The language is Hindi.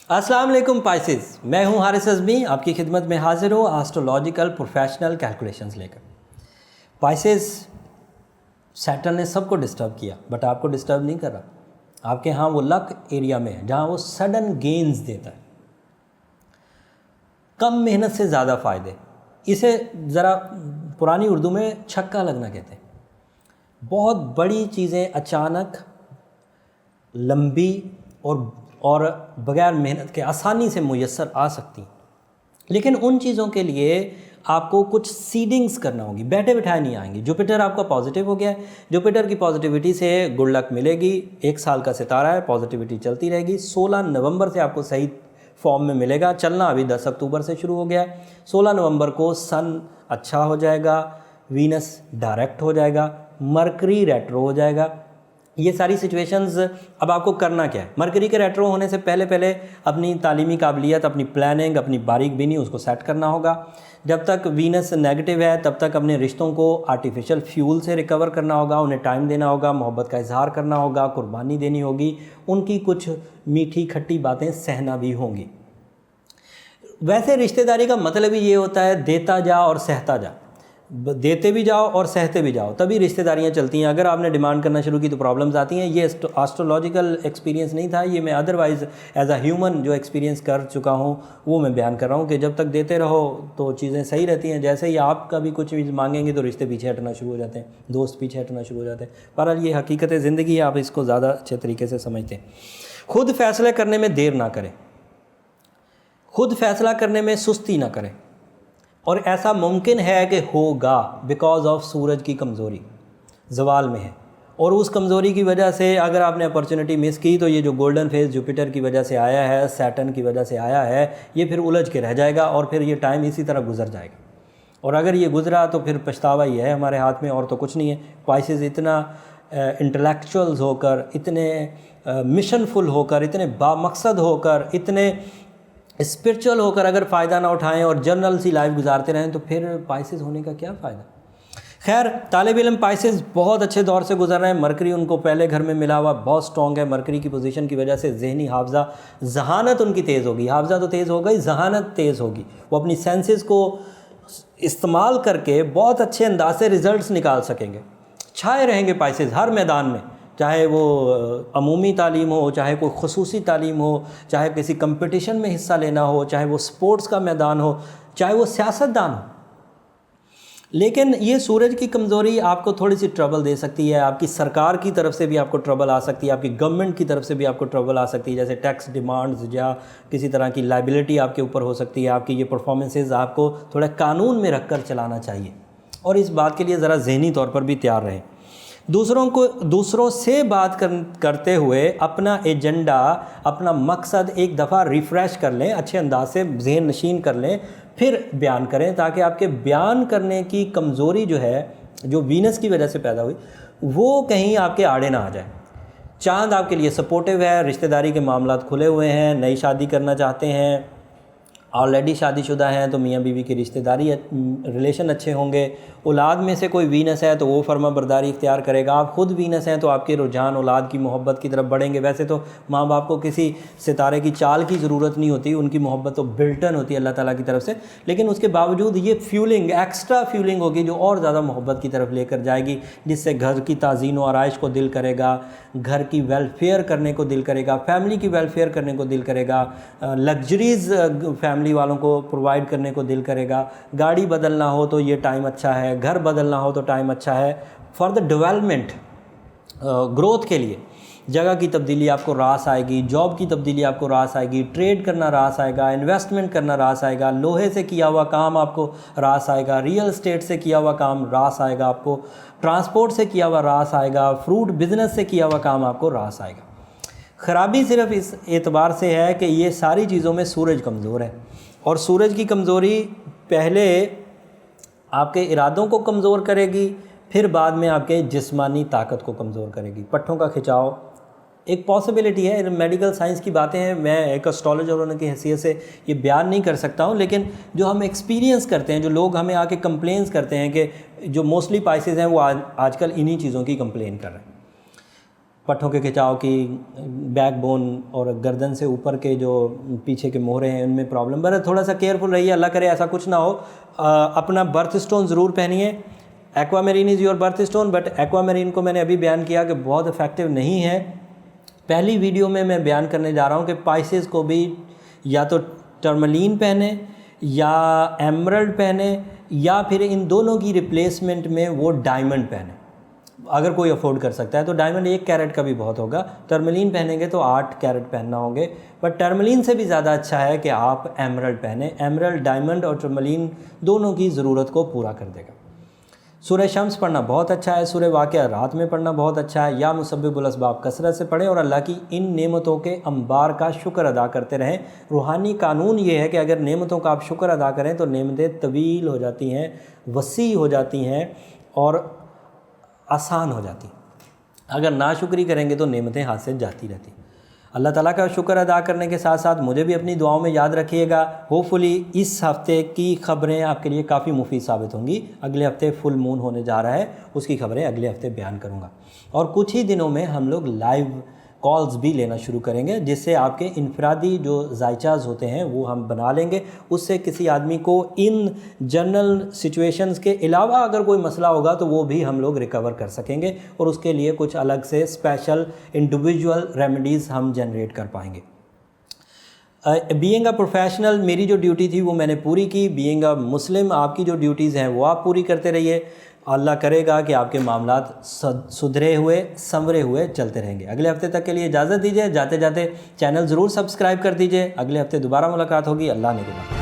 अस्सलाम वालेकुम पाइसेस, मैं हूं हारिस अज़मी, आपकी खिदमत में हाजिर हूं एस्ट्रोलॉजिकल प्रोफेशनल कैलकुलेशंस लेकर। पाइसेस, सैटर्न ने सबको डिस्टर्ब किया बट आपको डिस्टर्ब नहीं कर रहा। आपके यहाँ वो लक एरिया में है जहाँ वो सडन गेन्स देता है, कम मेहनत से ज़्यादा फ़ायदे। इसे ज़रा पुरानी उर्दू में छक्का लगना कहते हैं। बहुत बड़ी चीज़ें अचानक, लंबी और बग़ैर मेहनत के आसानी से मुयस्सर आ सकती, लेकिन उन चीज़ों के लिए आपको कुछ सीडिंग्स करना होगी, बैठे बिठाए नहीं आएंगी। जुपिटर आपका पॉजिटिव हो गया है, जुपिटर की पॉजिटिविटी से गुड लक मिलेगी। 1 साल का सितारा है, पॉजिटिविटी चलती रहेगी। 16 नवंबर से आपको सही फॉर्म में मिलेगा। चलना अभी 10 अक्टूबर से शुरू हो गया है। 16 नवंबर को सन अच्छा हो जाएगा, वीनस डायरेक्ट हो जाएगा, मरकरी रेट्रो हो जाएगा। ये सारी सिचुएशंस अब आपको करना क्या है। मरकरी के रेट्रो होने से पहले अपनी तालीमी काबिलियत, अपनी प्लानिंग, अपनी बारीक बीनी उसको सेट करना होगा। जब तक वीनस नेगेटिव है तब तक अपने रिश्तों को आर्टिफिशियल फ्यूल से रिकवर करना होगा, उन्हें टाइम देना होगा, मोहब्बत का इजहार करना होगा, कुर्बानी देनी होगी, उनकी कुछ मीठी खट्टी बातें सहना भी होंगी। वैसे रिश्तेदारी का मतलब ही ये होता है, देता जा और सहता जा। देते भी जाओ और सहते भी जाओ, तभी रिश्तेदारियां चलती हैं। अगर आपने डिमांड करना शुरू की तो प्रॉब्लम्स आती हैं। ये एस्ट्रोलॉजिकल एक्सपीरियंस नहीं था, ये मैं अदरवाइज़ एज अ ह्यूमन जो एक्सपीरियंस कर चुका हूँ वो मैं बयान कर रहा हूँ कि जब तक देते रहो तो चीज़ें सही रहती हैं। जैसे ही आप कभी कुछ चीज़ मांगेंगे तो रिश्ते पीछे हटना शुरू हो जाते हैं, दोस्त पीछे हटना शुरू हो जाते हैं। पर ये हकीकत ज़िंदगी है, आप इसको ज़्यादा अच्छे तरीके से समझते हैं। खुद फैसले करने में देर ना करें, खुद फैसला करने में सुस्ती ना करें, और ऐसा मुमकिन है कि होगा बिकॉज ऑफ सूरज की कमज़ोरी ज़वाल में है, और उस कमज़ोरी की वजह से अगर आपने अपॉर्चुनिटी मिस की तो ये जो गोल्डन फेज जुपिटर की वजह से आया है, सैटर्न की वजह से आया है, ये फिर उलझ के रह जाएगा और फिर ये टाइम इसी तरह गुजर जाएगा। और अगर ये गुजरा तो फिर पछतावा ही है हमारे हाथ में, और तो कुछ नहीं है। पाइसेस इतना इंटेलेक्चुअल्स होकर, इतने मिशनफुल होकर, इतने बामकसद होकर, इतने स्पिरिचुअल होकर अगर फ़ायदा ना उठाएं और जनरल सी लाइफ गुजारते रहें तो फिर पाइसेस होने का क्या फ़ायदा। खैर, तालिब इल्म पाइसेस बहुत अच्छे दौर से गुजर रहे हैं। मरकरी उनको पहले घर में मिला हुआ बहुत स्ट्रॉन्ग है। मरकरी की पोजीशन की वजह से जहनी हाफजा, जहानत उनकी तेज़ होगी। हाफजा तो तेज़ हो गई, जहानत तेज़ होगी। वो अपनी सेंसेस को इस्तेमाल करके बहुत अच्छे अंदाज से रिज़ल्ट्स निकाल सकेंगे। छाए रहेंगे पाइसेस हर मैदान में, चाहे वो अमूमी तालीम हो, चाहे कोई ख़ुसूसी तालीम हो, चाहे किसी कंपटीशन में हिस्सा लेना हो, चाहे वो स्पोर्ट्स का मैदान हो, चाहे वो सियासतदान हो। लेकिन ये सूरज की कमज़ोरी आपको थोड़ी सी ट्रबल दे सकती है। आपकी सरकार की तरफ से भी आपको ट्रबल आ सकती है, आपकी गवर्नमेंट की तरफ से भी आपको ट्रबल आ सकती है, जैसे टैक्स डिमांड्स या किसी तरह की लाइबिलिटी आपके ऊपर हो सकती है। आपकी ये परफॉर्मेंसेज आपको थोड़ा कानून में रख कर चलाना चाहिए, और इस बात के लिए ज़रा ज़हनी तौर पर भी तैयार रहें। दूसरों से बात करते हुए अपना एजेंडा, अपना मकसद एक दफ़ा रिफ़्रेश कर लें, अच्छे अंदाज से जहन नशीन कर लें, फिर बयान करें, ताकि आपके बयान करने की कमज़ोरी जो है, जो वीनस की वजह से पैदा हुई, वो कहीं आपके आड़े ना आ जाए। चांद आपके लिए सपोर्टिव है, रिश्तेदारी के मामलात खुले हुए हैं, नई शादी करना चाहते हैं, ऑलरेडी शादीशुदा हैं तो मियाँ बीवी की रिश्तेदारी रिलेशन अच्छे होंगे। औलाद में से कोई वीनस है तो वो फर्मा बरदारी इख्तियार करेगा। आप ख़ुद वीनस हैं तो आपके रुझान औलाद की मोहब्बत की तरफ बढ़ेंगे। वैसे तो माँ बाप को किसी सितारे की चाल की ज़रूरत नहीं होती, उनकी मोहब्बत तो बिल्टन होती है अल्लाह ताला की तरफ से, लेकिन उसके बावजूद ये फ्यूलिंग, एक्स्ट्रा फ्यूलिंग होगी जो और ज़्यादा मोहब्बत की तरफ लेकर जाएगी, जिससे घर की ताज़ीन व आराइश को दिल करेगा, घर की वेलफेयर करने को दिल करेगा, फैमिली की वेलफेयर करने को दिल करेगा, लग्जरीज़ फैमिली वालों को प्रोवाइड करने को दिल करेगा। गाड़ी बदलना हो तो ये टाइम अच्छा है, घर बदलना हो तो टाइम अच्छा है। फॉर द डेवलपमेंट, ग्रोथ के लिए जगह की तब्दीली आपको रास आएगी, जॉब की तब्दीली आपको रास आएगी, ट्रेड करना रास आएगा, इन्वेस्टमेंट करना रास आएगा, लोहे से किया हुआ काम आपको रास आएगा, रियल एस्टेट से किया हुआ काम रास आएगा, आपको ट्रांसपोर्ट से किया हुआ रास आएगा, फ्रूट बिजनेस से किया हुआ काम आपको रास आएगा। ख़राबी सिर्फ इस एतबार से है कि ये सारी चीज़ों में सूरज कमज़ोर है, और सूरज की कमज़ोरी पहले आपके इरादों को कमज़ोर करेगी, फिर बाद में आपके जिस्मानी ताकत को कमज़ोर करेगी। पट्ठों का खिंचाव एक पॉसिबिलिटी है, मेडिकल साइंस की बातें हैं, मैं एक एस्ट्रोलॉजर होने की हैसियत से ये बयान नहीं कर सकता हूँ, लेकिन जो हम एक्सपीरियंस करते हैं, जो लोग हमें आके कंप्लेंस करते हैं कि जो मोस्टली पाइसेस हैं वो आजकल इन्हीं चीज़ों की कंप्लेन कर रहे हैं। पट्ठों के खिंचाव की, बैकबोन और गर्दन से ऊपर के जो पीछे के मोहरे हैं उनमें प्रॉब्लम, बस थोड़ा सा केयरफुल रहिए, अल्लाह करे ऐसा कुछ ना हो। अपना बर्थ स्टोन ज़रूर पहनिए। Aquamarine is your birth stone, but aquamarine को मैंने अभी बयान किया कि बहुत इफ़ेक्टिव नहीं है। पहली वीडियो में मैं बयान करने जा रहा हूँ कि पाइसेस को भी या तो टर्मलीन पहने या एमरल्ड पहने, या फिर इन दोनों की रिप्लेसमेंट में वो डायमंड पहने। अगर कोई अफोर्ड कर सकता है तो डायमंड 1 कैरेट का भी बहुत होगा, टर्मलीन पहनेंगे तो 8 कैरेट पहनना होंगे, बट टर्मलीन से भी ज़्यादा अच्छा है कि आप एमरल्ड पहने। एमरल्ड डायमंड और टर्मलीन दोनों की ज़रूरत को पूरा कर देगा। सूरह शम्स पढ़ना बहुत अच्छा है, सूरह वाक़िया रात में पढ़ना बहुत अच्छा है, या मुसब्बिबुल असबाब कसरत से पढ़ें और अल्लाह की इन नेमतों के अंबार का शुक्र अदा करते रहें। रूहानी कानून ये है कि अगर नेमतों का आप शुक्र अदा करें तो नेमतें तवील हो जाती हैं, वसी हो जाती हैं और आसान हो जाती। अगर नाशुक्री करेंगे तो नेमतें हाथ से जाती रहती। अल्लाह ताला का शुक्र अदा करने के साथ साथ मुझे भी अपनी दुआओं में याद रखिएगा। होपफुली इस हफ़्ते की ख़बरें आपके लिए काफ़ी मुफीद साबित होंगी। अगले हफ़्ते फुल मून होने जा रहा है, उसकी ख़बरें अगले हफ़्ते बयान करूँगा। और कुछ ही दिनों में हम लोग लाइव कॉल्स भी लेना शुरू करेंगे, जिससे आपके इनफरादी जो जायचाज होते हैं वो हम बना लेंगे। उससे किसी आदमी को इन जनरल सिचुएशंस के अलावा अगर कोई मसला होगा तो वो भी हम लोग रिकवर कर सकेंगे, और उसके लिए कुछ अलग से स्पेशल इंडिविजुअल रेमेडीज़ हम जनरेट कर पाएंगे। बीइंग अ प्रोफेशनल मेरी जो ड्यूटी थी वो मैंने पूरी की। बीइंग अ मुस्लिम आपकी जो ड्यूटीज़ हैं वो आप पूरी करते रहिए। अल्लाह करेगा कि आपके मामलात सुधरे हुए संवरे हुए चलते रहेंगे। अगले हफ्ते तक के लिए इजाज़त दीजिए। जाते जाते चैनल ज़रूर सब्सक्राइब कर दीजिए। अगले हफ्ते दोबारा मुलाकात होगी। अल्लाह ने